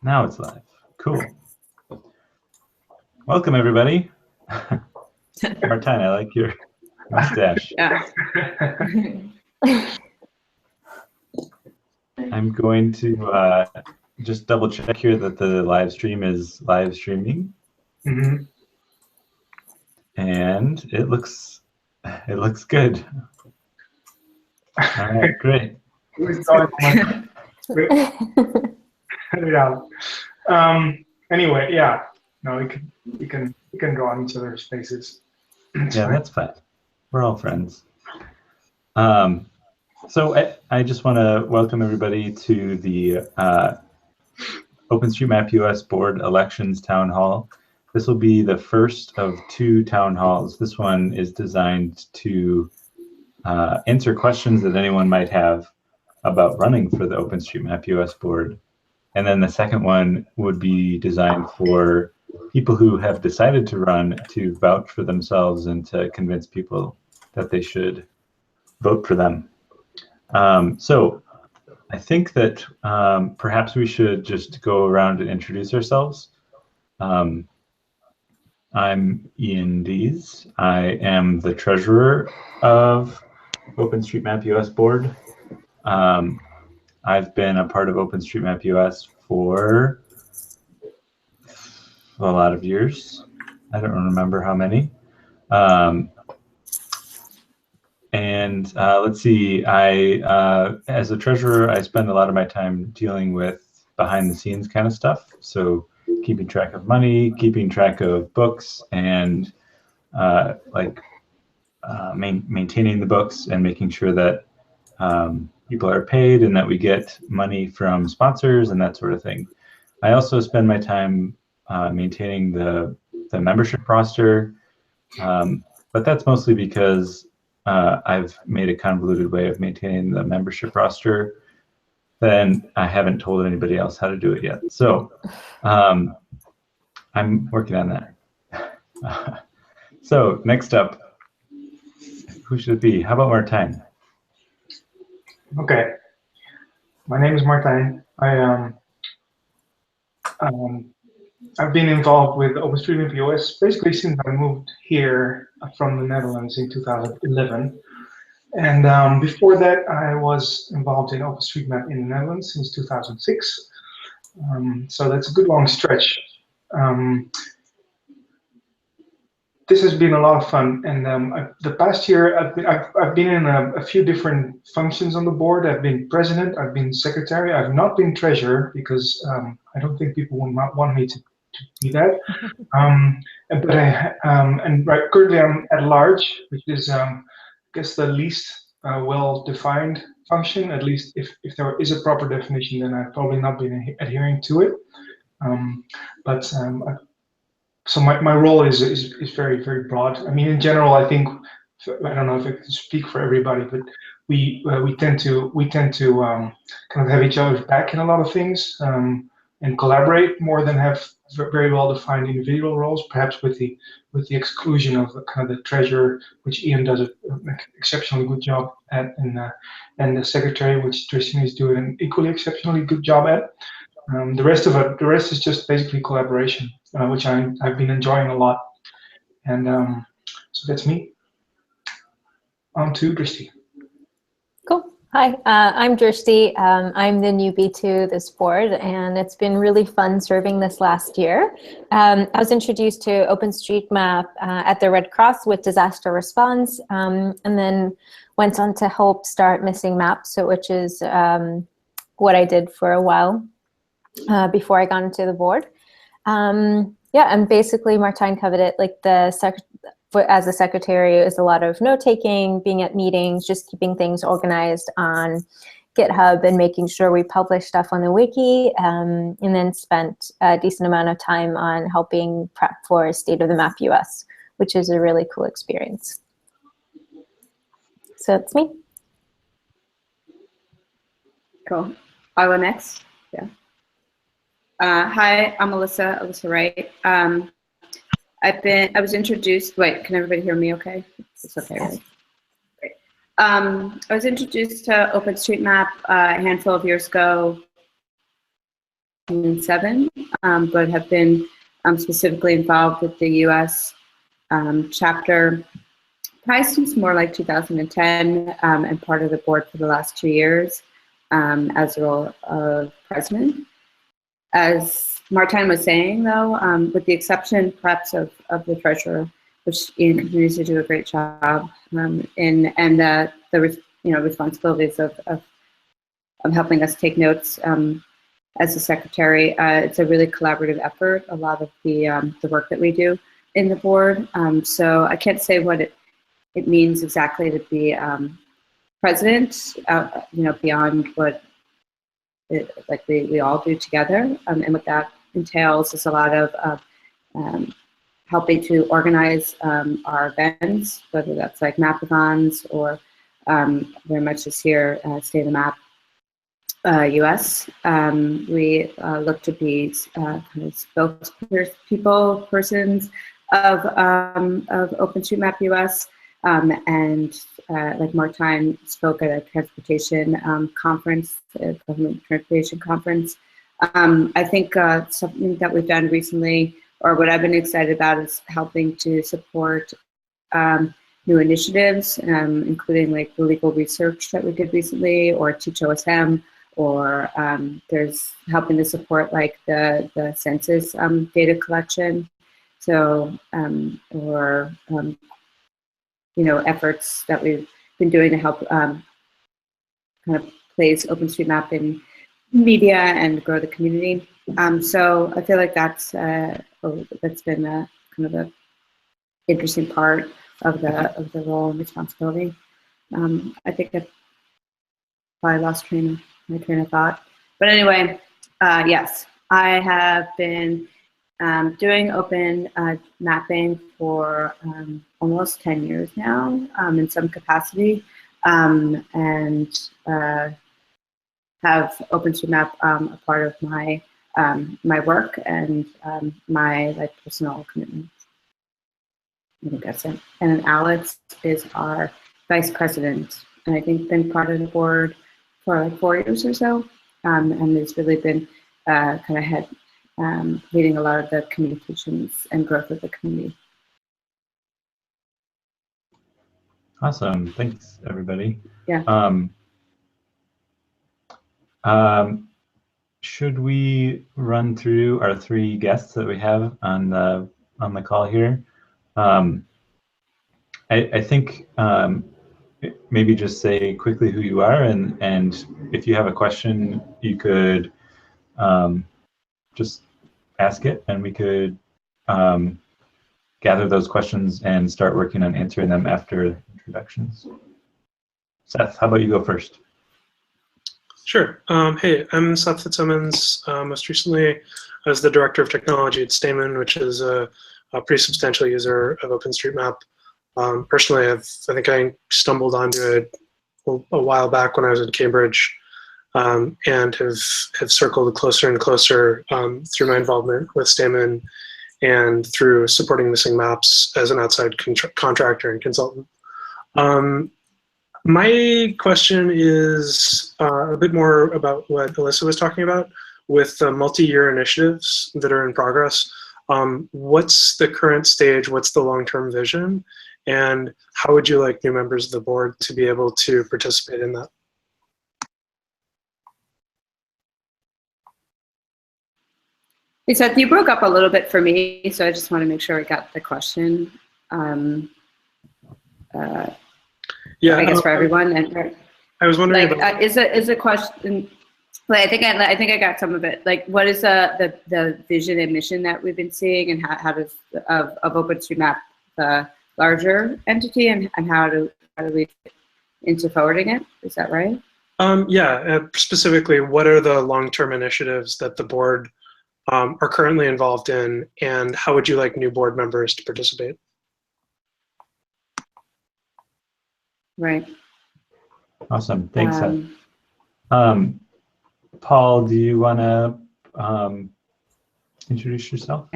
Now it's live. Cool. Welcome, everybody. Martijn, I like your mustache. Yeah. I'm going to just double check here that the live stream is live streaming. Mm-hmm. And it looks good. All right, great. Yeah. Anyway, yeah. No, we can draw on each other's faces. Yeah, that's fine. We're all friends. So I just want to welcome everybody to the OpenStreetMap US Board Elections Town Hall. This will be the first of 2 town halls. This one is designed to answer questions that anyone might have about running for the OpenStreetMap US board. And then the second one would be designed for people who have decided to run to vouch for themselves and to convince people that they should vote for them. So I think that perhaps we should just go around and introduce ourselves. I'm Ian Dees. I am the treasurer of OpenStreetMap US board. I've been a part of OpenStreetMap US for a lot of years. I don't remember how many. Let's see, as a treasurer, I spend a lot of my time dealing with behind the scenes kind of stuff. So keeping track of money, keeping track of books, and maintaining the books and making sure that people are paid and that we get money from sponsors and that sort of thing. I also spend my time maintaining the membership roster, but that's mostly because I've made a convoluted way of maintaining the membership roster. Then I haven't told anybody else how to do it yet. So I'm working on that. So next up, who should it be? How about Martijn? Okay. My name is Martijn. I've been involved with OpenStreetMap US basically since I moved here from the Netherlands in 2011. And before that, I was involved in OpenStreetMap in the Netherlands since 2006. So that's a good long stretch. This has been a lot of fun, and the past year I've been in a few different functions on the board. I've been president, I've been secretary, I've not been treasurer because I don't think people would not want me to be that. Currently I'm at large, which is I guess the least well-defined function. At least if there is a proper definition, then I've probably not been adhering to it. So my role is very, very broad. I mean, in general, I think, I don't know if I can speak for everybody, but we tend to kind of have each other's back in a lot of things and collaborate more than have very well defined individual roles. Perhaps with the exclusion of kind of the treasurer, which Ian does an exceptionally good job at, and the secretary, which Tristan is doing an equally exceptionally good job at. The rest is just basically collaboration, which I've been enjoying a lot, and so that's me. On to Drishti. Cool. Hi, I'm Drishti. I'm the newbie to this board, and it's been really fun serving this last year. I was introduced to OpenStreetMap at the Red Cross with disaster response, and then went on to help start Missing Maps, which is what I did for a while. Before I got into the board. Yeah, and basically Martijn covered it, like as a secretary, it was a lot of note-taking, being at meetings, just keeping things organized on GitHub and making sure we publish stuff on the wiki, and then spent a decent amount of time on helping prep for State of the Map US, which is a really cool experience. So that's me. Cool. I'll go next. Yeah. Hi, I'm Alyssa Wright. I was introduced, wait, can everybody hear me okay? It's okay, right? Great. I was introduced to OpenStreetMap a handful of years ago 2007, but have been specifically involved with the U.S. Chapter probably since more like 2010, and part of the board for the last 2 years as the role of president. As Martijn was saying, though, with the exception perhaps of the treasurer, which Ian continues to do a great job in, and the responsibilities of helping us take notes as a secretary. It's a really collaborative effort, a lot of the work that we do in the board. So I can't say what it means exactly to be president, beyond what we all do together. And what that entails is a lot of helping to organize our events, whether that's like mapathons or very much this year, State of the Map US. We look to be kind of persons of OpenStreetMap US, and like Martijn spoke at a transportation conference, government transportation conference. I think something that we've done recently, or what I've been excited about, is helping to support new initiatives, including like the legal research that we did recently, or Teach OSM, or there's helping to support like the census data collection. So, or efforts that we've been doing to help kind of place OpenStreetMap in media and grow the community. So I feel like that's been kind of a interesting part of the role and responsibility. I think I probably lost my train of thought. But anyway, yes, I have been doing open mapping for almost 10 years now in some capacity, and have OpenStreetMap a part of my my work and my personal commitments. I think that's it. And Alex is our vice president, and I think been part of the board for like 4 years or so, and has really been kind of leading a lot of the communications and growth of the community. Awesome, thanks everybody. Yeah. Should we run through our 3 guests that we have on the call here? I think maybe just say quickly who you are, and if you have a question, you could just ask it, and we could gather those questions and start working on answering them after introductions. Seth, how about you go first? Sure. Hey, I'm Seth Fitzsimmons. Most recently, I was the director of technology at Stamen, which is a pretty substantial user of OpenStreetMap. Personally, I think I stumbled onto it a while back when I was in Cambridge, and have circled closer and closer through my involvement with Stamen and through supporting missing maps as an outside contractor and consultant. My question is a bit more about what Alyssa was talking about with the multi-year initiatives that are in progress. What's the current stage? What's the long-term vision? And how would you like new members of the board to be able to participate in that? Hey, Seth, you broke up a little bit for me, so I just want to make sure I got the question. Yeah, I guess for everyone. And I was wondering like, is a question. Like, I think I got some of it. Like, what is the vision and mission that we've been seeing, and how does of OpenStreetMap, the larger entity, and how do we into forwarding it? Is that right? Yeah, specifically, what are the long-term initiatives that the board are currently involved in, and how would you like new board members to participate? Right. Awesome, thanks, Seth. Paul, do you want to introduce yourself?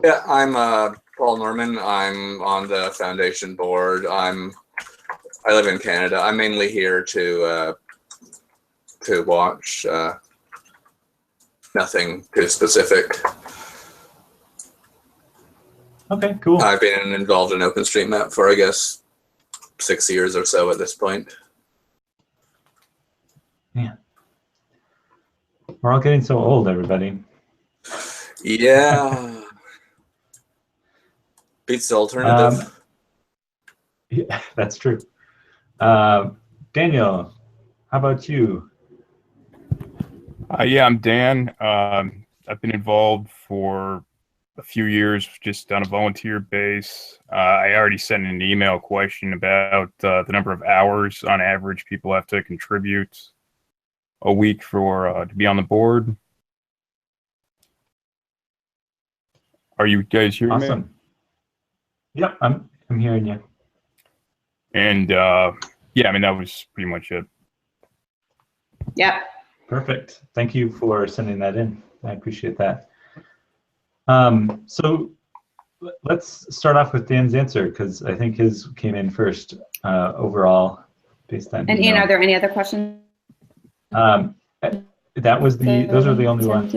Yeah, I'm Paul Norman. I'm on the foundation board. I live in Canada. I'm mainly here to watch nothing too specific. Okay, cool. I've been involved in OpenStreetMap for, I guess, 6 years or so at this point. Yeah. We're all getting so old, everybody. Yeah. Beats the alternative. Yeah, that's true. Daniel, how about you? Yeah, I'm Dan. I've been involved for a few years, just on a volunteer base. I already sent an email question about the number of hours on average people have to contribute a week for to be on the board. Are you guys hearing me? Awesome. Yep, I'm hearing you. And yeah, I mean, that was pretty much it. Yep. Perfect. Thank you for sending that in. I appreciate that. So let's start off with Dan's answer, because I think his came in first overall based on. And Ian, are there any other questions? That was those are the only ones.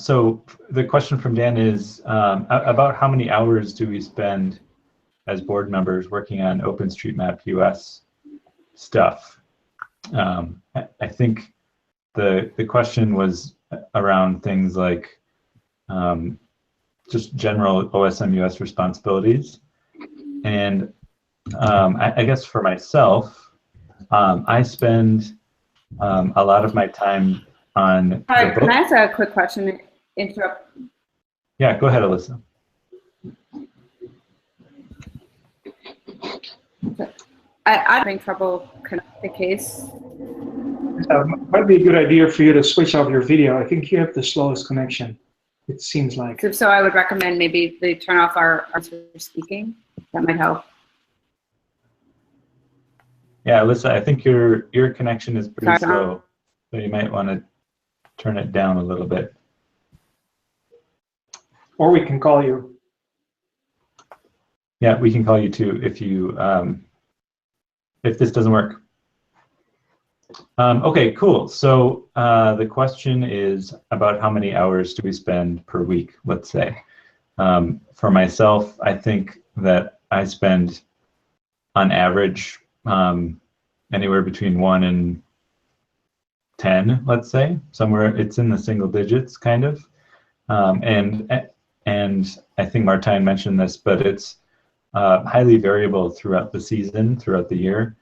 So the question from Dan is about how many hours do we spend as board members working on OpenStreetMap US stuff? I think the question was around things like just general OSM US responsibilities. And I guess for myself, I spend a lot of my time on. Hi, can I ask a quick question? Interrupt. Yeah, go ahead, Alyssa. I'm having trouble connecting the case. Might be a good idea for you to switch off your video. I think you have the slowest connection, it seems like. So I would recommend maybe they turn off our speaking. That might help. Yeah, Alyssa, I think your connection is pretty slow, so you might want to turn it down a little bit. Or we can call you. Yeah, we can call you too if you if this doesn't work. Okay, cool. So the question is about how many hours do we spend per week, let's say. For myself, I think that I spend on average anywhere between 1 and 10, let's say. Somewhere it's in the single digits, kind of. And I think Martijn mentioned this, but it's highly variable throughout the season, throughout the year.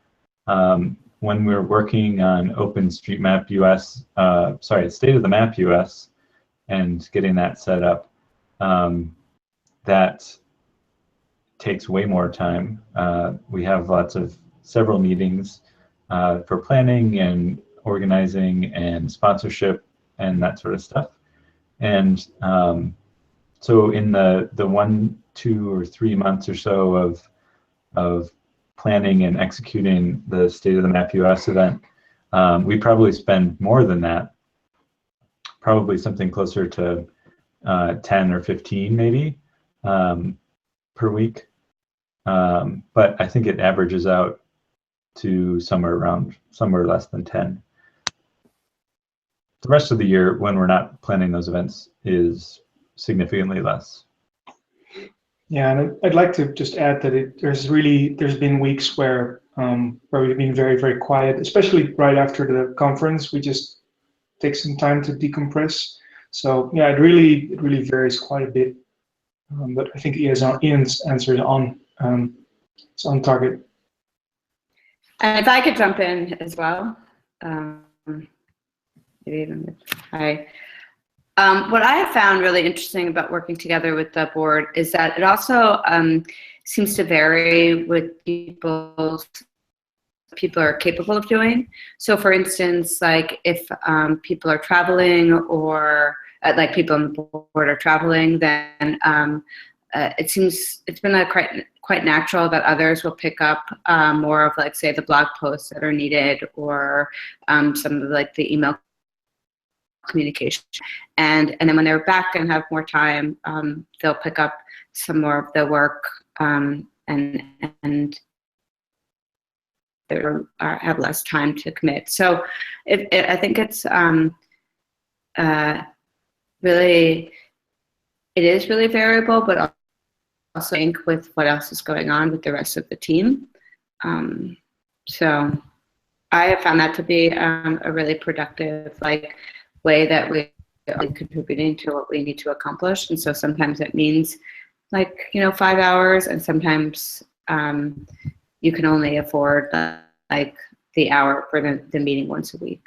When we're working on OpenStreetMap US, sorry, State of the Map US, and getting that set up, that takes way more time. We have several meetings for planning and organizing and sponsorship and that sort of stuff. And so in the 1, 2, or 3 months or so of planning and executing the State of the Map US event, we probably spend more than that, probably something closer to 10 or 15 maybe per week. But I think it averages out to somewhere less than 10. The rest of the year, when we're not planning those events, is significantly less. Yeah, and I'd like to just add that there's been weeks where we've been very, very quiet, especially right after the conference. We just take some time to decompress. So yeah, it really varies quite a bit. But I think Ian's answer is on target. And if I could jump in as well. Hi. What I have found really interesting about working together with the board is that it also seems to vary with people are capable of doing. So for instance, like if people are traveling or like people on the board are traveling, then it seems it's been quite natural that others will pick up more of, like, say, the blog posts that are needed, or some of like the email communication, and then when they're back and have more time, they'll pick up some more of the work and have less time to commit. So I think it's really, it is really variable, but also sync with what else is going on with the rest of the team. So I have found that to be a really productive way that we are contributing to what we need to accomplish. And so sometimes it means 5 hours, and sometimes you can only afford the hour for the meeting once a week.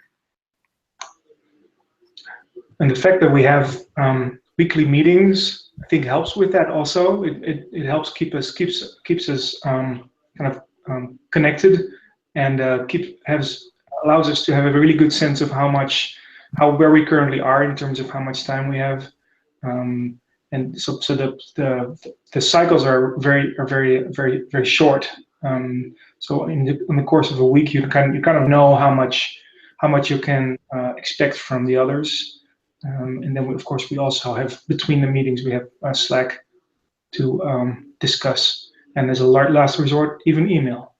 And the fact that we have weekly meetings, I think, helps with that also. It helps keeps us connected, and allows us to have a really good sense of where we currently are in terms of how much time we have, and so the cycles are very short. So in the course of a week, you kind of know how much you can expect from the others. And then, of course, we also have, between the meetings, we have Slack to discuss. And as a last resort, even email.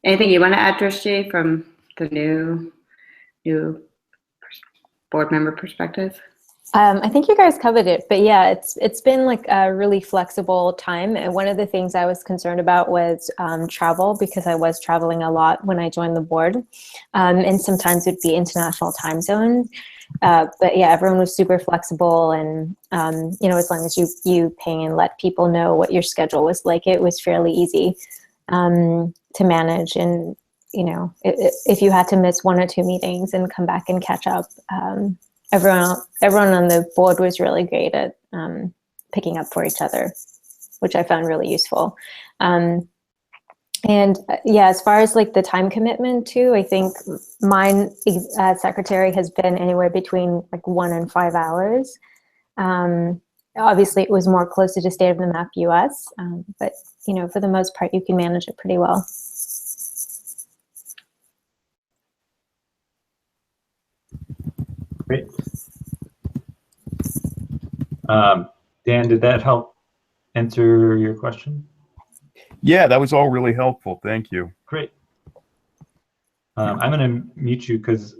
Anything you want to add, Drishti, from the new board member perspective? I think you guys covered it, but yeah, it's been a really flexible time. And one of the things I was concerned about was travel, because I was traveling a lot when I joined the board, and sometimes it'd be international time zones. But yeah, everyone was super flexible, and as long as you ping and let people know what your schedule was like, it was fairly easy to manage. And if you had to miss 1 or 2 meetings and come back and catch up, everyone on the board was really great at picking up for each other, which I found really useful. And yeah, as far as the time commitment too, I think mine secretary has been anywhere between 1 and 5 hours. Obviously, it was more closer to State of the Map US, but for the most part, you can manage it pretty well. Great. Dan, did that help answer your question? Yeah, that was all really helpful. Thank you. Great. I'm going to mute you because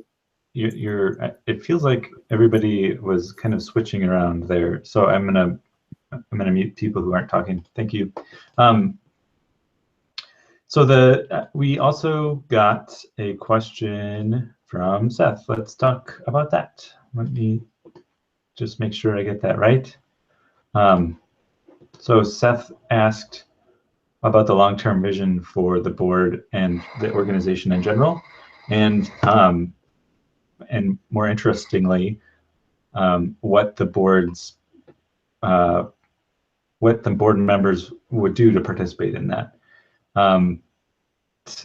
it feels like everybody was kind of switching around there. So I'm going to mute people who aren't talking. Thank you. So we also got a question from Seth. Let's talk about that. Let me just make sure I get that right. So Seth asked about the long-term vision for the board and the organization in general, and more interestingly, what the board members would do to participate in that.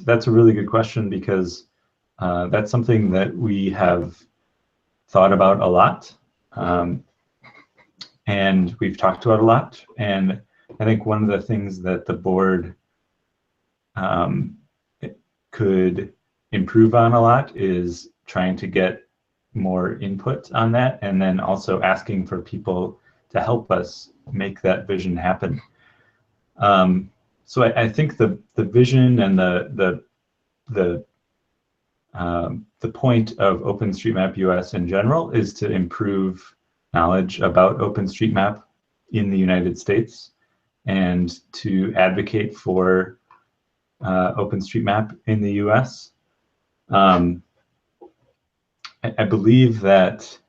That's a really good question, because that's something that we have thought about a lot, and we've talked about a lot. And I think one of the things that the board could improve on a lot is trying to get more input on that, and then also asking for people to help us make that vision happen. So I think the vision and the point of OpenStreetMap US in general is to improve knowledge about OpenStreetMap in the United States, and to advocate for OpenStreetMap in the US. I believe that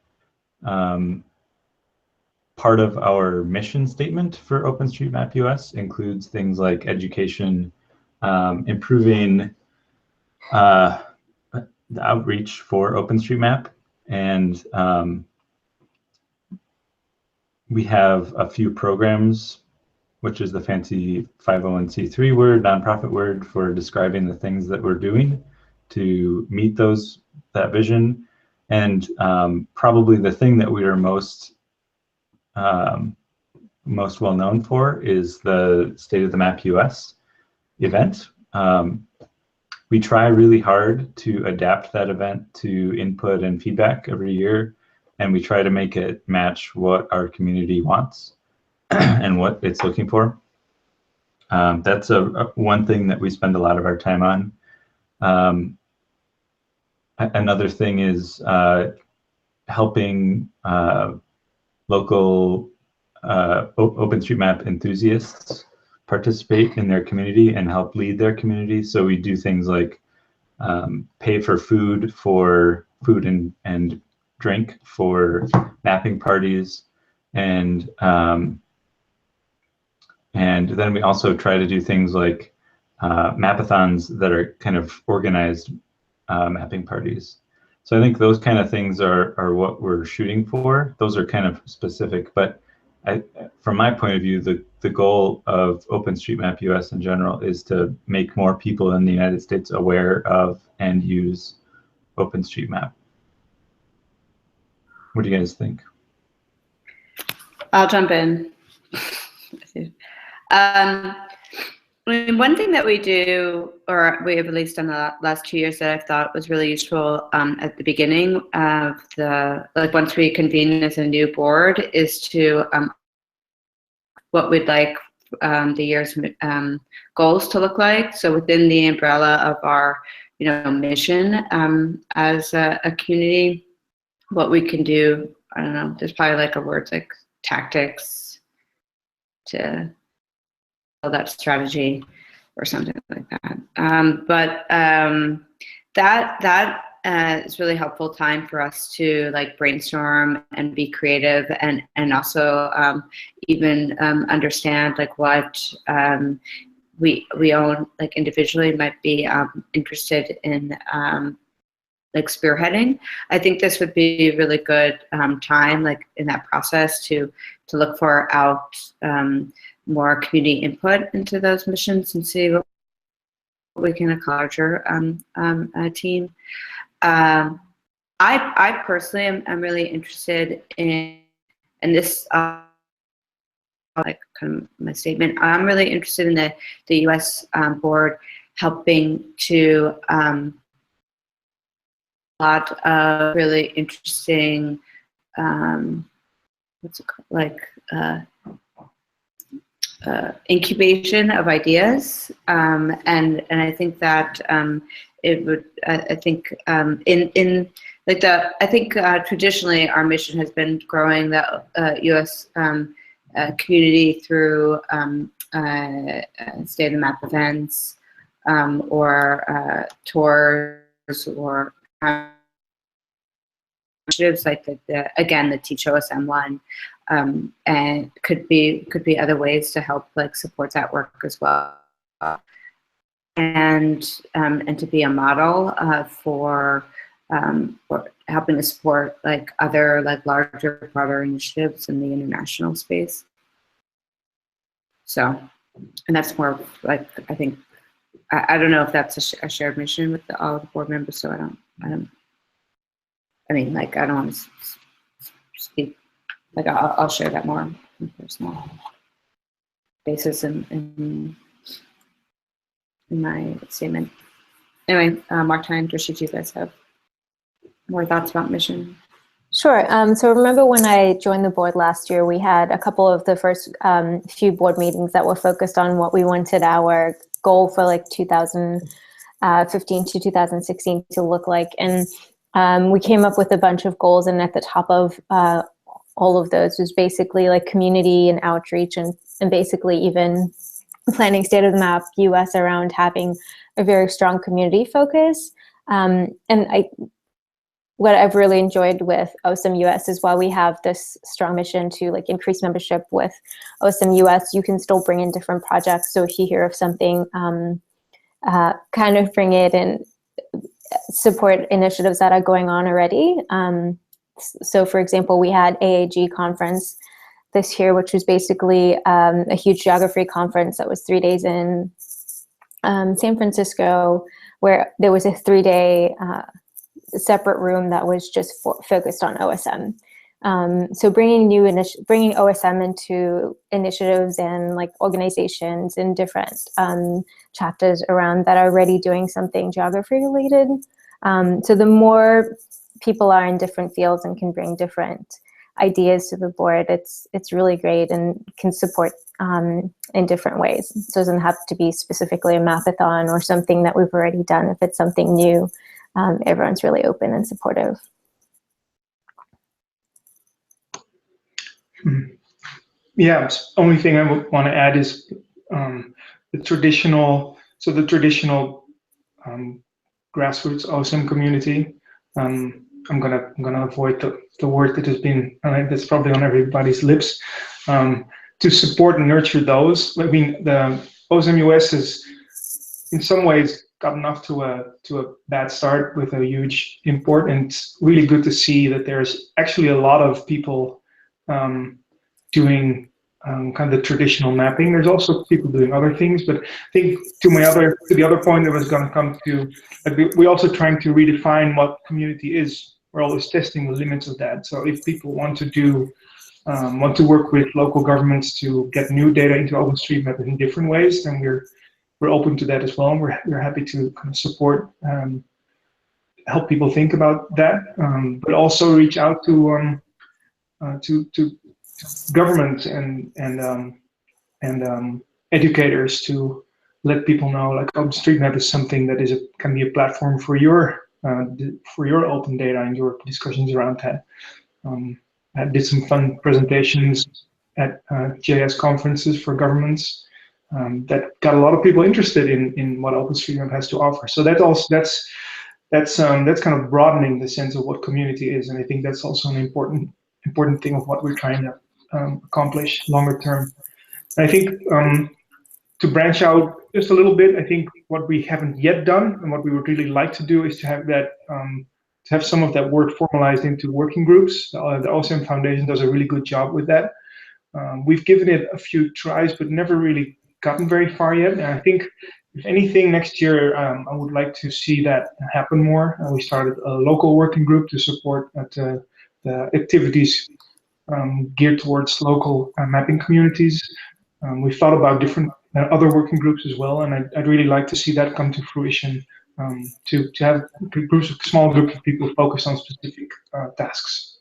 part of our mission statement for OpenStreetMap US includes things like education, improving the outreach for OpenStreetMap, and we have a few programs, which is the fancy 501c3 word, nonprofit word, for describing the things that we're doing to meet that vision. And probably the thing that we are most well known for is the State of the Map US event. We try really hard to adapt that event to input and feedback every year, and we try to make it match what our community wants. and what it's looking for. That's one thing that we spend a lot of our time on. Another thing is helping local OpenStreetMap enthusiasts participate in their community and help lead their community. So we do things like pay for food and drink for mapping parties, and then we also try to do things like mapathons that are kind of organized mapping parties. So I think those kind of things are what we're shooting for. Those are kind of specific, but from my point of view, the goal of OpenStreetMap US in general is to make more people in the United States aware of and use OpenStreetMap. What do you guys think? I'll jump in. I mean, one thing that we do, or we have at least done the last 2 years that I thought was really useful at the beginning of once we convene as a new board, is to what we'd like the year's goals to look like. So within the umbrella of our, mission as a community, what we can do, I don't know, there's probably like a word like tactics to build that strategy or something like that. That is really helpful time for us to like brainstorm and be creative, and also even understand like what we own like individually might be interested in like spearheading. I think this would be a really good time, like in that process, to look for out more community input into those missions and see what we can accomplish a team. I personally am really interested in this, like kind of my statement. I'm really interested in the U.S. board helping to a lot of really interesting what's it called, like incubation of ideas, and I think that it would. I think in like I think traditionally our mission has been growing the U.S. Community through state of the map events or tours or initiatives like again the Teach OSM one. And could be other ways to help like support that work as well, and to be a model for helping to support like other like larger, broader initiatives in the international space. So, and that's more like I think I don't know if that's a shared mission with all the board members. So I mean, like I don't want to speak. Like I'll share that more on a personal basis in my statement. Anyway, Mark, Time, Drishti, do you guys have more thoughts about mission? Sure. So remember when I joined the board last year, we had a couple of the first few board meetings that were focused on what we wanted our goal for like 2015 to 2016 to look like. And we came up with a bunch of goals, and at the top of all of those was basically like community and outreach, and basically even planning state of the map US around having a very strong community focus. And what I've really enjoyed with OSM US is while we have this strong mission to like increase membership with OSM US, you can still bring in different projects. So if you hear of something, kind of bring it and support initiatives that are going on already. So for example, we had AAG conference this year, which was basically a huge geography conference that was 3 days in San Francisco, where there was a 3-day separate room that was just focused on OSM. So bringing OSM into initiatives and like organizations in different chapters around that are already doing something geography related. So the more people are in different fields and can bring different ideas to the board, it's really great and can support in different ways. It doesn't have to be specifically a mapathon or something that we've already done. If it's something new, everyone's really open and supportive. Yeah, only thing I would want to add is the traditional grassroots OSM community. I'm gonna avoid the word that has been that's probably on everybody's lips. To support and nurture those. I mean, the OSM US has, in some ways, gotten off to a bad start with a huge import, and it's really good to see that there's actually a lot of people doing kind of the traditional mapping. There's also people doing other things, but I think to the other point that was going to come to, like, we're also trying to redefine what community is. We're always testing the limits of that. So if people want to work with local governments to get new data into OpenStreetMap in different ways, then we're open to that as well. And we're happy to kind of support, help people think about that, but also reach out to government and educators to let people know, like, OpenStreetMap is something that can be a platform for your open data and your discussions around that. I did some fun presentations at JS conferences for governments that got a lot of people interested in what OpenStreetMap has to offer. So that's kind of broadening the sense of what community is, and I think that's also an important thing of what we're trying to accomplish longer term. And I think to branch out just a little bit, I think what we haven't yet done and what we would really like to do is to have that to have some of that work formalized into working groups. The OSM Foundation does a really good job with that. We've given it a few tries, but never really gotten very far yet. And I think, if anything, next year I would like to see that happen more. We started a local working group to support the activities geared towards local mapping communities. We've thought about different other working groups as well, and I'd really like to see that come to fruition, to have small groups of people focus on specific tasks.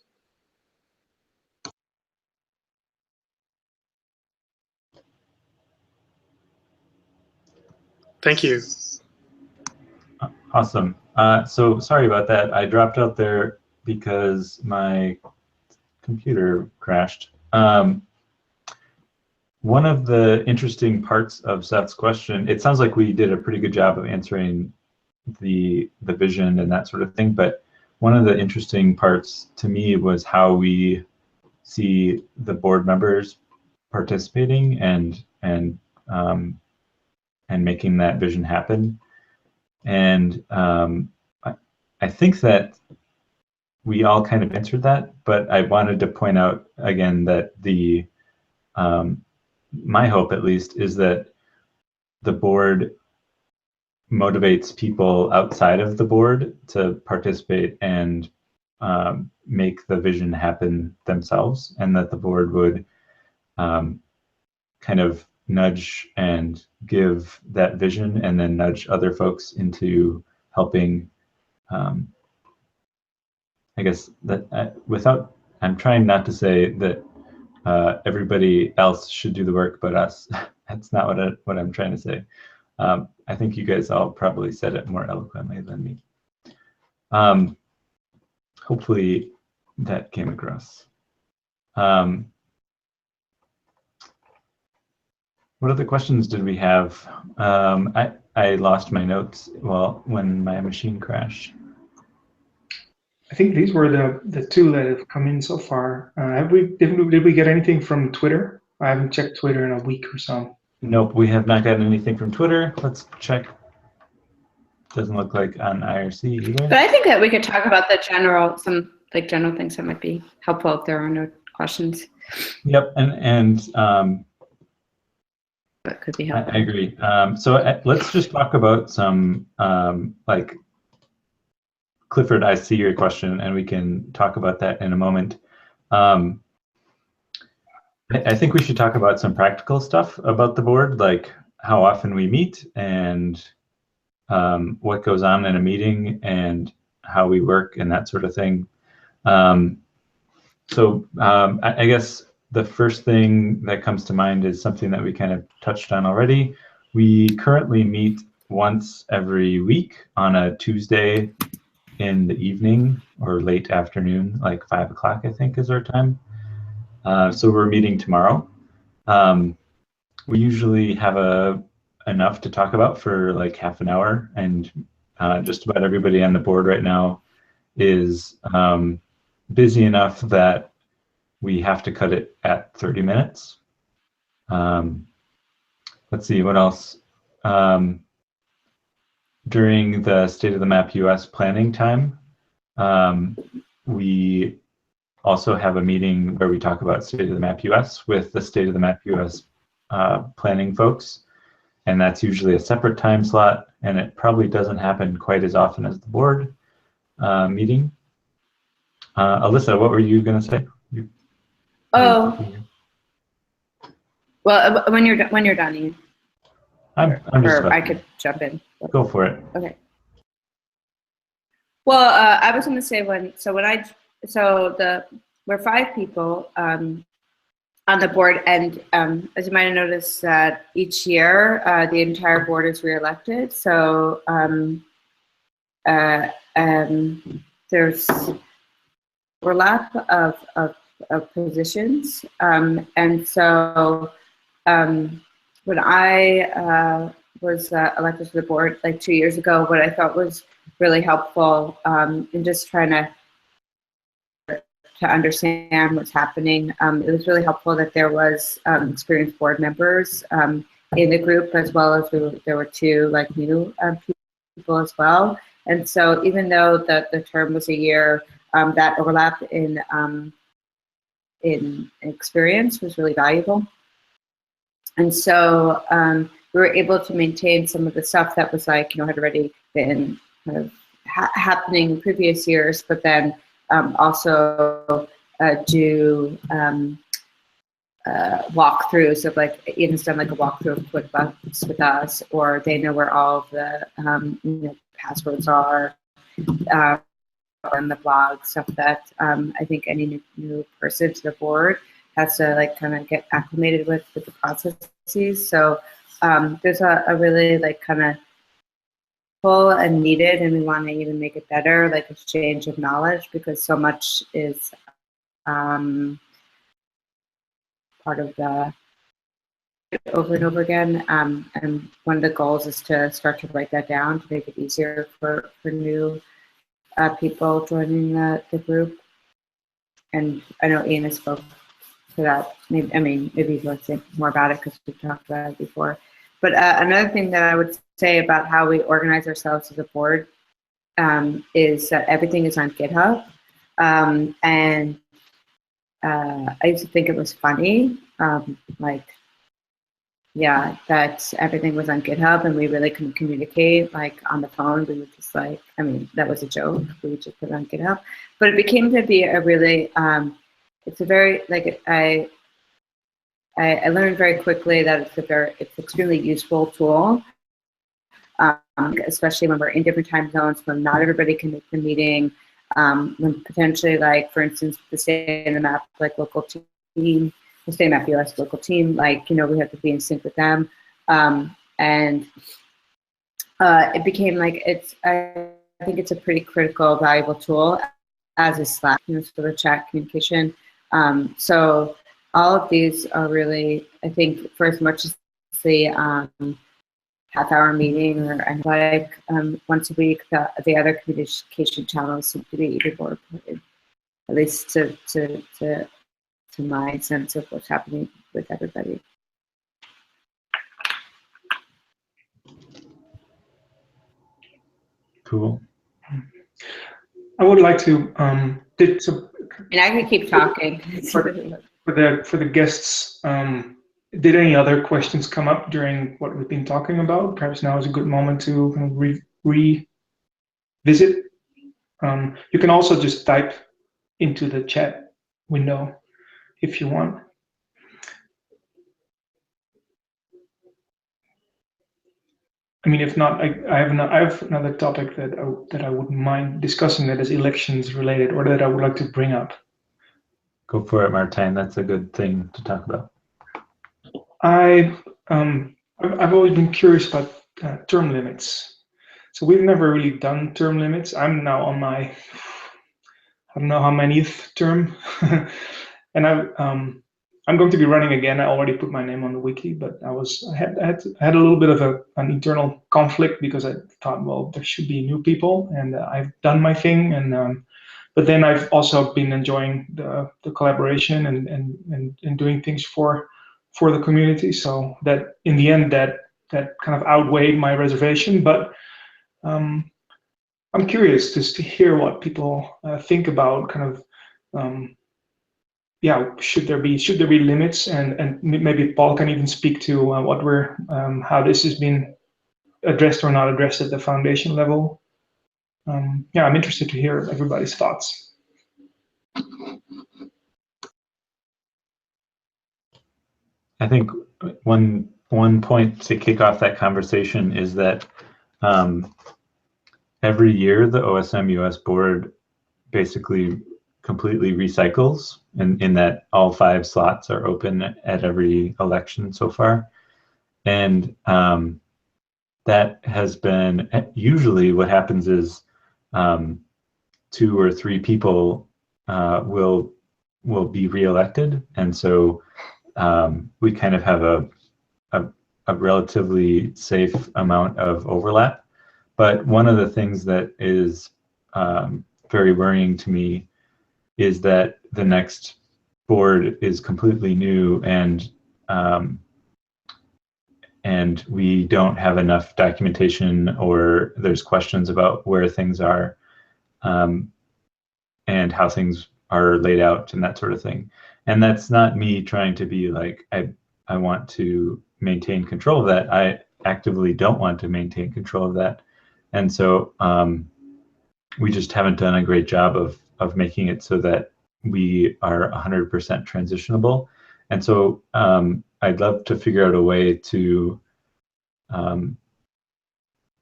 Thank you. Awesome. So sorry about that. I dropped out there because my computer crashed. One of the interesting parts of Seth's question, it sounds like we did a pretty good job of answering the vision and that sort of thing, but one of the interesting parts to me was how we see the board members participating and making that vision happen. And I think that we all kind of answered that, but I wanted to point out again that my hope, at least, is that the board motivates people outside of the board to participate and make the vision happen themselves, and that the board would kind of nudge and give that vision and then nudge other folks into helping. I guess that I'm trying not to say that everybody else should do the work but us. That's not what I'm trying to say. I think you guys all probably said it more eloquently than me. Hopefully that came across. What other questions did we have? I lost my notes when my machine crashed. I think these were the two that have come in so far. Did we get anything from Twitter? I haven't checked Twitter in a week or so. Nope, we have not gotten anything from Twitter. Let's check. Doesn't look like on IRC either. But I think that we could talk about some general things that might be helpful if there are no questions. Yep, and that could be helpful. I agree. So let's just talk about some like Clifford. I see your question, and we can talk about that in a moment. I think we should talk about some practical stuff about the board, like how often we meet and what goes on in a meeting and how we work and that sort of thing. So I guess the first thing that comes to mind is something that we kind of touched on already. We currently meet once every week on a Tuesday in the evening or late afternoon, like 5 o'clock, I think is our time. So we're meeting tomorrow. We usually have enough to talk about for like half an hour, and just about everybody on the board right now is busy enough that we have to cut it at 30 minutes. Let's see, what else? During the State of the Map US planning time, we also have a meeting where we talk about State of the Map US with the State of the Map US planning folks. And that's usually a separate time slot, and it probably doesn't happen quite as often as the board meeting. Alyssa, what were you going to say? Oh, well, when you're done, Ian. I'm just or I could jump in. Go for it. Okay. Well, I was going to say we're 5 people on the board, and as you might have noticed, that each year the entire board is reelected. So there's overlap of positions, and so when I was elected to the board like 2 years ago, what I thought was really helpful in just trying to understand what's happening. It was really helpful that there was experienced board members in the group, as well as there were 2 like new people as well. And so even though the term was a year, that overlap in experience was really valuable. And so we were able to maintain some of the stuff that was like, had already been kind of happening in previous years, but then also do walkthroughs of like, Ian's done like a walkthrough of QuickBooks with us, or they know where all of the passwords are, and the blog stuff that I think any new person to the board has to like kind of get acclimated with the processes. So there's a really like kind of full and needed, and we want to even make it better, like exchange of knowledge, because so much is part of the over and over again. And one of the goals is to start to write that down to make it easier for new people joining the group. And I know Ian has spoke to that. Maybe he'll say more about it because we've talked about it before. But another thing that I would say about how we organize ourselves as a board is that everything is on GitHub. And I used to think it was funny, that everything was on GitHub and we really couldn't communicate like on the phone. We would just like, that was a joke. We would just put it on GitHub. But it became to be a really, it's a very, like, I learned very quickly that it's an extremely useful tool, especially when we're in different time zones, when not everybody can make the meeting, when potentially, like, for instance, the State of the Map, like, local team, the State of the Map US local team, like, we have to be in sync with them. And it became like, I think it's a pretty critical, valuable tool, as is Slack, sort of chat communication. So all of these are really, I think, for as much as the half-hour meeting or like once a week, the other communication channels seem to be even more important, at least to my sense of what's happening with everybody. Cool. I would like to I can keep talking. For the guests, did any other questions come up during what we've been talking about? Perhaps now is a good moment to kind of revisit. You can also just type into the chat window if you want. If not, I have another topic that I wouldn't mind discussing that is elections related, or that I would like to bring up. Go for it, Martijn. That's a good thing to talk about. I've always been curious about term limits. So we've never really done term limits. I'm now on my, I don't know how manyth term, and I'm going to be running again. I already put my name on the wiki, but I had a little bit of an internal conflict because I thought, well, there should be new people, and I've done my thing, and but then I've also been enjoying the collaboration and doing things for the community. So that in the end, that kind of outweighed my reservation. But I'm curious just to hear what people think about kind of. Yeah, should there be limits, and maybe Paul can even speak to what we're how this has been addressed or not addressed at the foundation level. Yeah, I'm interested to hear everybody's thoughts. I think one point to kick off that conversation is that every year the OSM US board basically completely recycles, in that all 5 slots are open at every election so far. And that has been, usually what happens is 2 or 3 people will be reelected. And so we kind of have a relatively safe amount of overlap. But one of the things that is very worrying to me is that the next board is completely new, and we don't have enough documentation, or there's questions about where things are and how things are laid out and that sort of thing. And that's not me trying to be like, I want to maintain control of that. I actively don't want to maintain control of that. And so we just haven't done a great job of making it so that we are 100% transitionable. And so I'd love to figure out a way to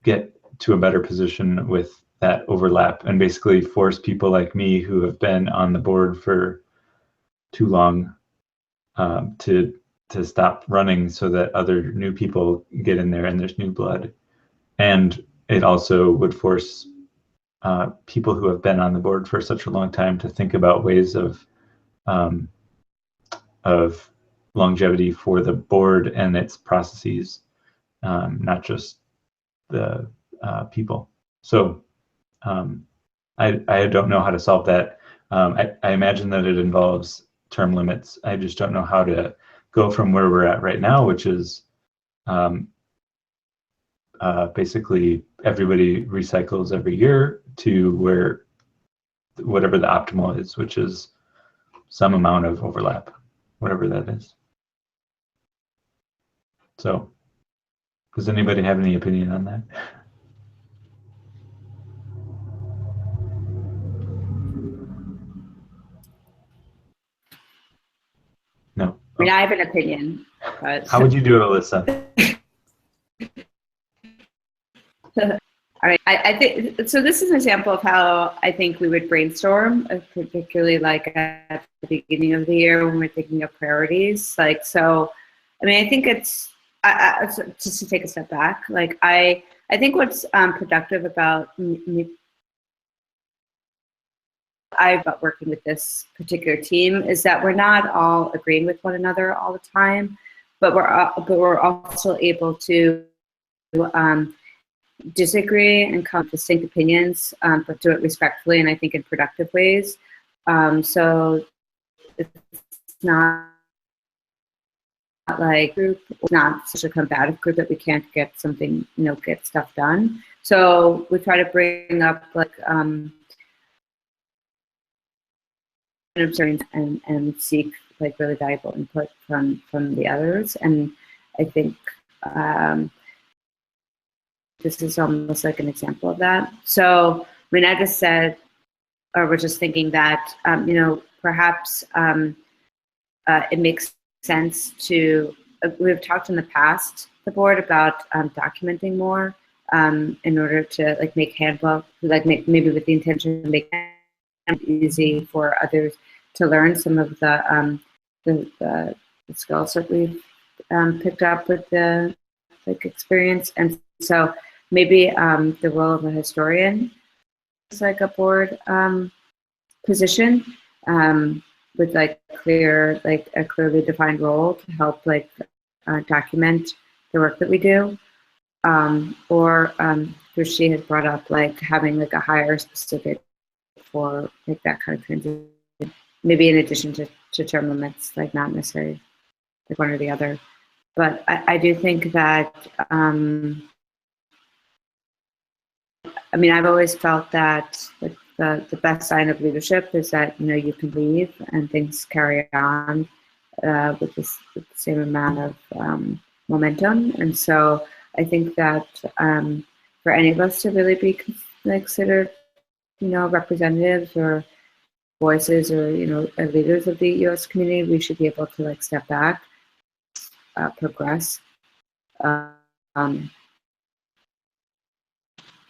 get to a better position with that overlap, and basically force people like me who have been on the board for too long to stop running, so that other new people get in there and there's new blood. And it also would force people who have been on the board for such a long time to think about ways of longevity for the board and its processes, not just the people. So I don't know how to solve that. I imagine that it involves term limits. I just don't know how to go from where we're at right now, which is basically everybody recycles every year, to whatever the optimal is, which is some amount of overlap, whatever that is. So does anybody have any opinion on that? No. I mean, I have an opinion, but How would you do it, Alyssa? all right, I think so. This is an example of how I think we would brainstorm, particularly like at the beginning of the year when we're thinking of priorities. Like, so, I mean, I think it's just to take a step back. Like, I think what's productive about about working with this particular team is that we're not all agreeing with one another all the time, but we're also able to disagree and come to distinct opinions, but do it respectfully and I think in productive ways. So it's not like group, it's not such a combative group that we can't get something, get stuff done. So we try to bring up like and seek like really valuable input from the others. And I think this is almost like an example of that. So when I just said, or we're just thinking that, perhaps it makes sense to, we've talked in the past, the board, about documenting more in order to like make handbook, like maybe with the intention of making it easy for others to learn some of the skills that we've picked up with the experience. And so maybe the role of a historian is like a board position with like a clearly defined role to help document the work that we do. Or she has brought up like having like a hire specific for like that kind of transition, maybe in addition to term limits, like not necessarily like one or the other. But I do think that, I mean, I've always felt that like the best sign of leadership is that, you know, you can leave and things carry on with the same amount of momentum. And so I think that for any of us to really be considered, you know, representatives or voices or, you know, leaders of the U.S. community, we should be able to like step back, progress, you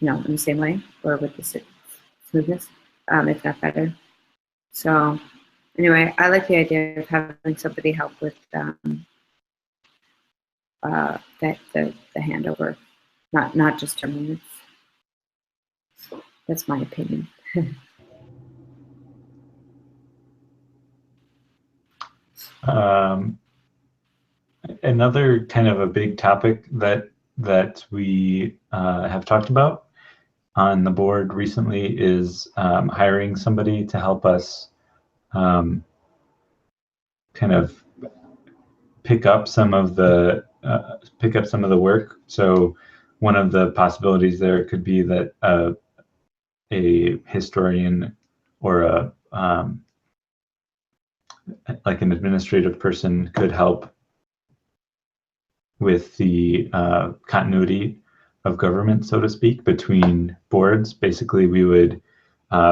know, in the same way or with the smoothness, if not better. So anyway, I like the idea of having somebody help with the handover, not just term limits. That's my opinion. Another kind of a big topic that we have talked about on the board recently is hiring somebody to help us kind of pick up some of the work. So one of the possibilities there could be that a historian or like an administrative person could help with the continuity of government, so to speak, between boards. Basically, we would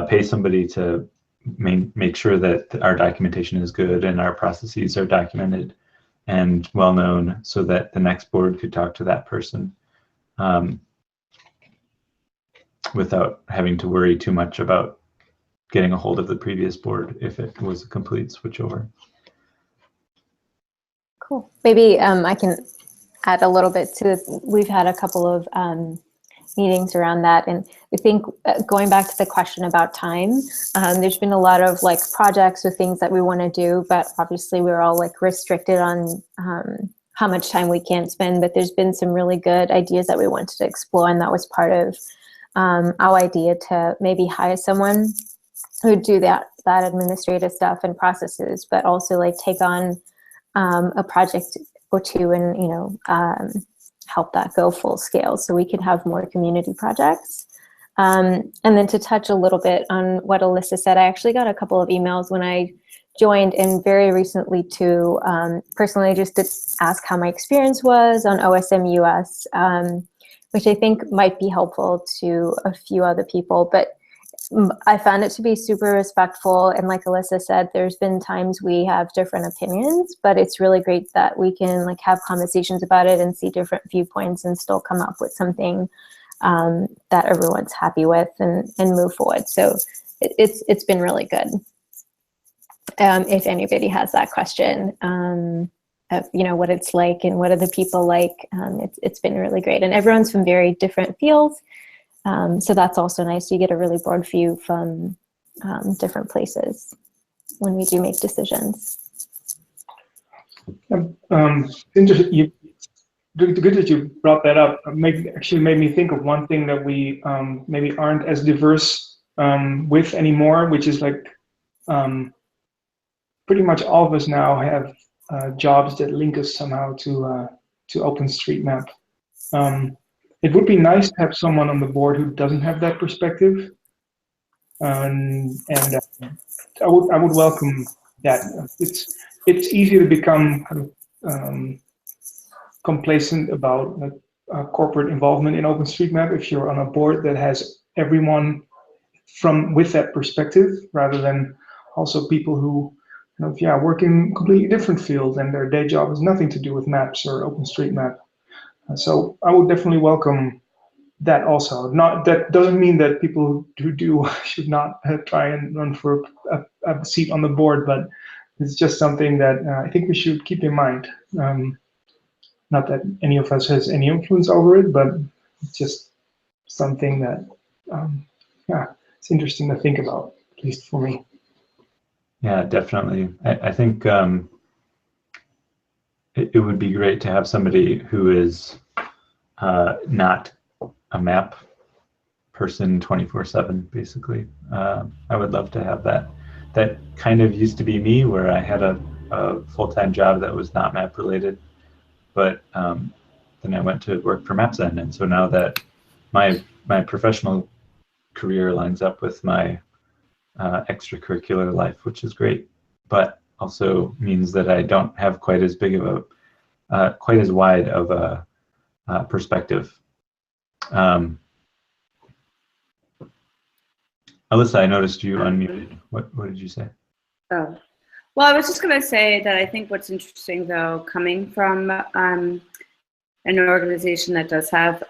pay somebody to make sure that our documentation is good and our processes are documented and well known, so that the next board could talk to that person without having to worry too much about getting a hold of the previous board if it was a complete switchover. Cool. Maybe I can add a little bit to this. We've had a couple of meetings around that, and I think going back to the question about time, there's been a lot of like projects or things that we want to do, but obviously we're all like restricted on how much time we can spend. But there's been some really good ideas that we wanted to explore, and that was part of our idea to maybe hire someone who would do that administrative stuff and processes, but also like take on a project or two and, you know, help that go full scale so we can have more community projects. And then to touch a little bit on what Alyssa said, I actually got a couple of emails when I joined, and very recently too, personally just to ask how my experience was on OSM US, which I think might be helpful to a few other people. But I found it to be super respectful, and like Alyssa said, there's been times we have different opinions, but it's really great that we can like have conversations about it and see different viewpoints and still come up with something that everyone's happy with and move forward. So it's been really good. If anybody has that question of, you know, what it's like and what are the people like, it's been really great, and everyone's from very different fields. So that's also nice. You get a really broad view from different places when we do make decisions. Interesting. Good that you brought that up. Actually made me think of one thing that we maybe aren't as diverse with anymore, which is like pretty much all of us now have jobs that link us somehow to OpenStreetMap. It would be nice to have someone on the board who doesn't have that perspective, and I would welcome that. It's easy to become kind of complacent about corporate involvement in OpenStreetMap if you're on a board that has everyone with that perspective, rather than also people who, you know, work in completely different fields and their day job has nothing to do with maps or OpenStreetMap. So I would definitely welcome that also. That doesn't mean that people who do should not try and run for a seat on the board, but it's just something that I think we should keep in mind. Not that any of us has any influence over it, but it's just something that, yeah, it's interesting to think about, at least for me. Yeah, definitely. I think it would be great to have somebody who is not a map person 24/7, basically. I would love to have that. That kind of used to be me, where I had a full-time job that was not map related, but then I went to work for MapZen, and so now that my professional career lines up with my extracurricular life, which is great, but also means that I don't have quite as big of a, quite as wide of a perspective. Alyssa, I noticed you unmuted. What did you say? Oh, well, I was just going to say that I think what's interesting, though, coming from an organization that does have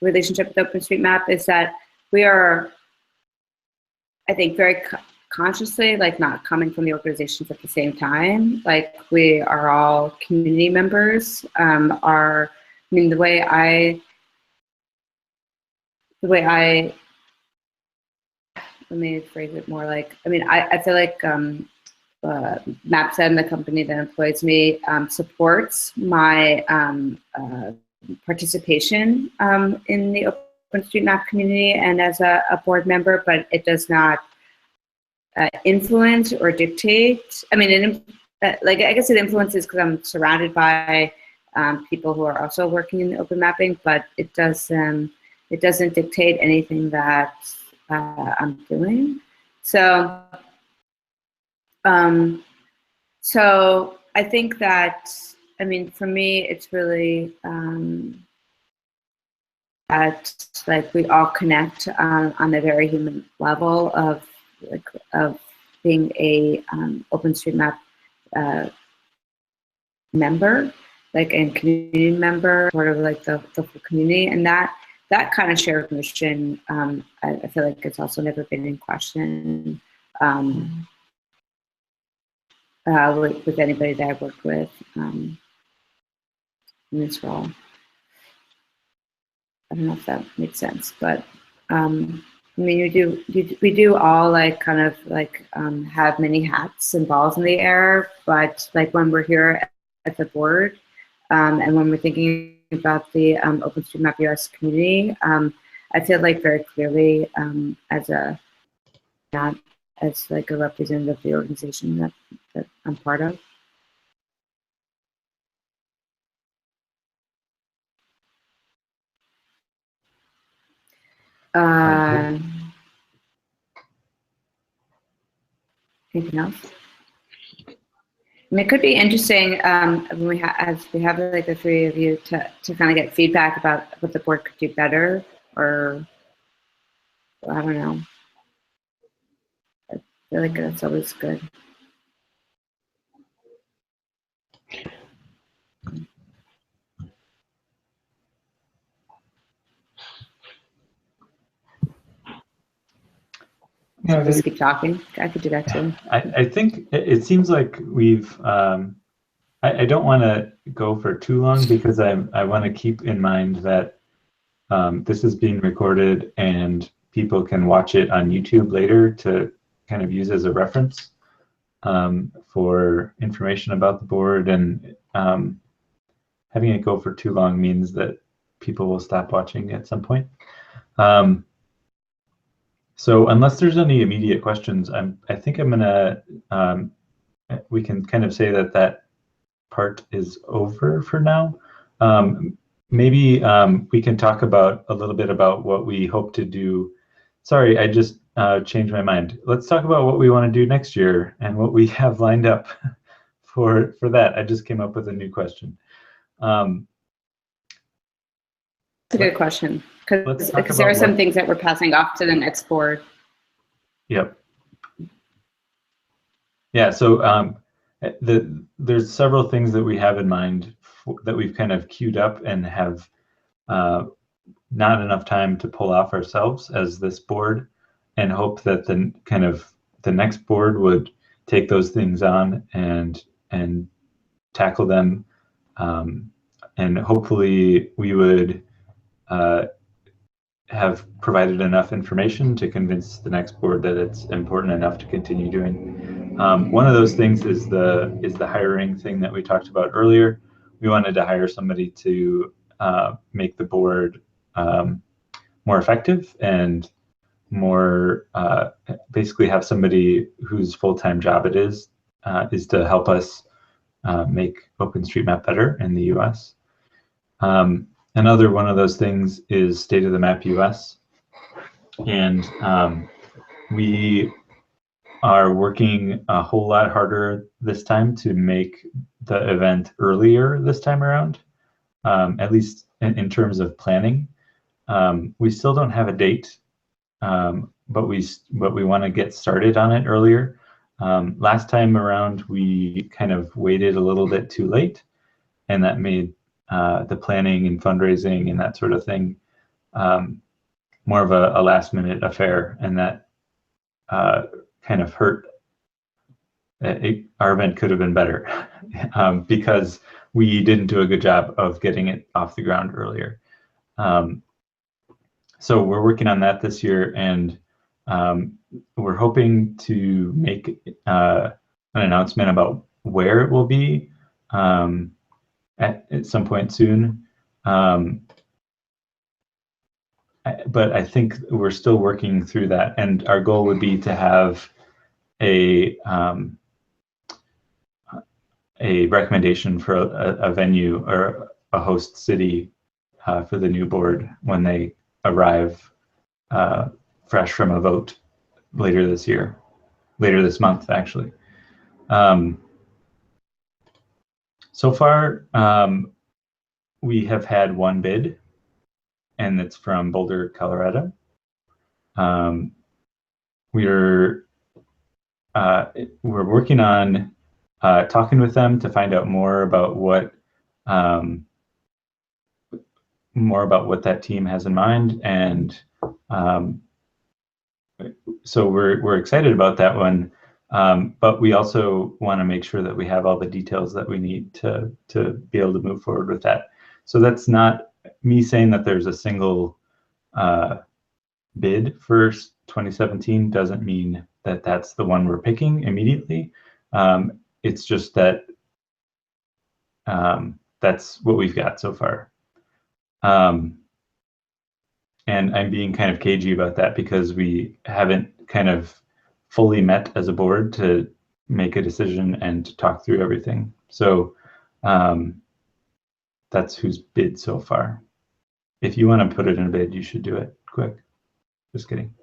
relationship with OpenStreetMap, is that we are, I think, very consciously, like, not coming from the organizations at the same time. Like, we are all community members. I mean, the way I let me phrase it more like, I mean, I feel like MapZen, the company that employs me, supports my participation in the OpenStreetMap community and as a board member, but it does not influence or dictate. I mean, like, I guess it influences because I'm surrounded by people who are also working in the open mapping, but it doesn't dictate anything that I'm doing. So, so I think that, I mean, for me, it's really that, like, we all connect on a very human level of being a OpenStreetMap member, like, and community member, sort of like the full community, and that kind of shared mission, I feel like it's also never been in question with anybody that I've worked with in this role. I don't know if that makes sense, but I mean, we do all, like, kind of like have many hats and balls in the air, but, like, when we're here at the board and when we're thinking about the OpenStreetMap US community, I feel like very clearly not as like a representative of the organization that I'm part of. Anything else? I mean, it could be interesting when we have like the three of you to kind of get feedback about what the board could do better, or I don't know. I feel like that's always good. Yeah, just keep talking. I could do that too. I think it seems like we've. I don't want to go for too long because I want to keep in mind that this is being recorded and people can watch it on YouTube later to kind of use as a reference for information about the board, and having it go for too long means that people will stop watching at some point. So unless there's any immediate questions, I think I'm gonna we can kind of say that part is over for now. Maybe we can talk about a little bit about what we hope to do. Sorry, I just changed my mind. Let's talk about what we want to do next year and what we have lined up for that. I just came up with a new question. It's a good question, because there are some things that we're passing off to the next board. Yep. Yeah, so there's several things that we have in mind that we've kind of queued up and have not enough time to pull off ourselves as this board, and hope that the kind of the next board would take those things on and tackle them, and hopefully we would have provided enough information to convince the next board that it's important enough to continue doing. One of those things is the hiring thing that we talked about earlier. We wanted to hire somebody to make the board more effective and more basically have somebody whose full-time job it is to help us make OpenStreetMap better in the US. Another one of those things is State of the Map US. And we are working a whole lot harder this time to make the event earlier this time around, at least in terms of planning. We still don't have a date, but we want to get started on it earlier. Last time around, we kind of waited a little bit too late, and that made the planning and fundraising and that sort of thing more of a last-minute affair, and that kind of hurt. Our event could have been better because we didn't do a good job of getting it off the ground earlier. So we're working on that this year, and we're hoping to make an announcement about where it will be at some point soon. But I think we're still working through that, and our goal would be to have a recommendation for a venue or a host city for the new board when they arrive fresh from a vote later this month, actually. So far, we have had one bid, and it's from Boulder, Colorado. We're working on talking with them to find out more about what that team has in mind, and so we're excited about that one. But we also want to make sure that we have all the details that we need to be able to move forward with that. So that's not me saying that there's a single bid for 2017 doesn't mean that that's the one we're picking immediately. It's just that that's what we've got so far. And I'm being kind of cagey about that because we haven't kind of fully met as a board to make a decision and to talk through everything. So that's who's bid so far. If you want to put it in a bid, you should do it quick. Just kidding.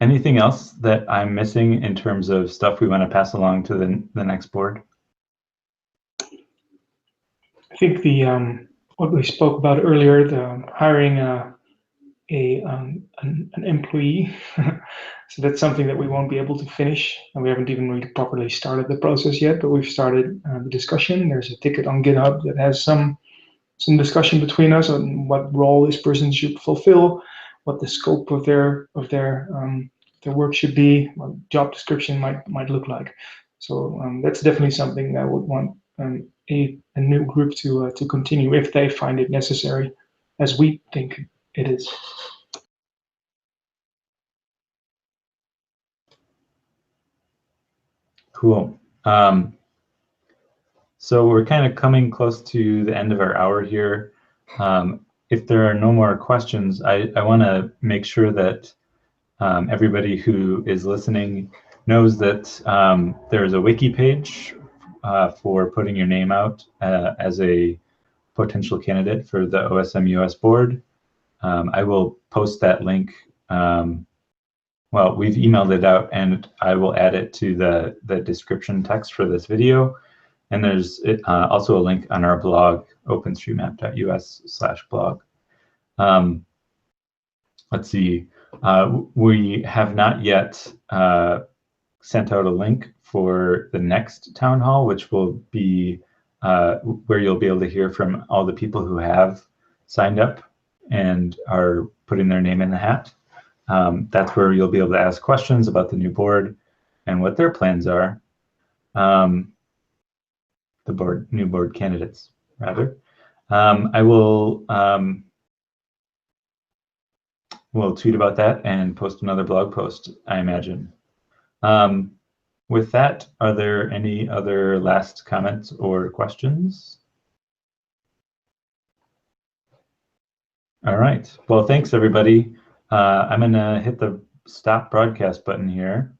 Anything else that I'm missing in terms of stuff we want to pass along to the next board? I think what we spoke about earlier, the hiring an employee. So that's something that we won't be able to finish, and we haven't even really properly started the process yet. But we've started the discussion. There's a ticket on GitHub that has some discussion between us on what role this person should fulfill, what the scope of their work should be, what job description might look like. So that's definitely something that I would want a new group to continue if they find it necessary, as we think it is. Cool. So we're kind of coming close to the end of our hour here. If there are no more questions, I want to make sure that everybody who is listening knows that there is a wiki page for putting your name out as a potential candidate for the OSM US board. I will post that link. Well, we've emailed it out, and I will add it to the description text for this video. And there's also a link on our blog, openstreetmap.us/blog. Let's see. We have not yet sent out a link for the next town hall, which will be where you'll be able to hear from all the people who have signed up and are putting their name in the hat. That's where you'll be able to ask questions about the new board and what their plans are. The new board candidates, rather. I will we'll tweet about that and post another blog post, I imagine. With that, are there any other last comments or questions? All right. Well, thanks, everybody. I'm going to hit the stop broadcast button here.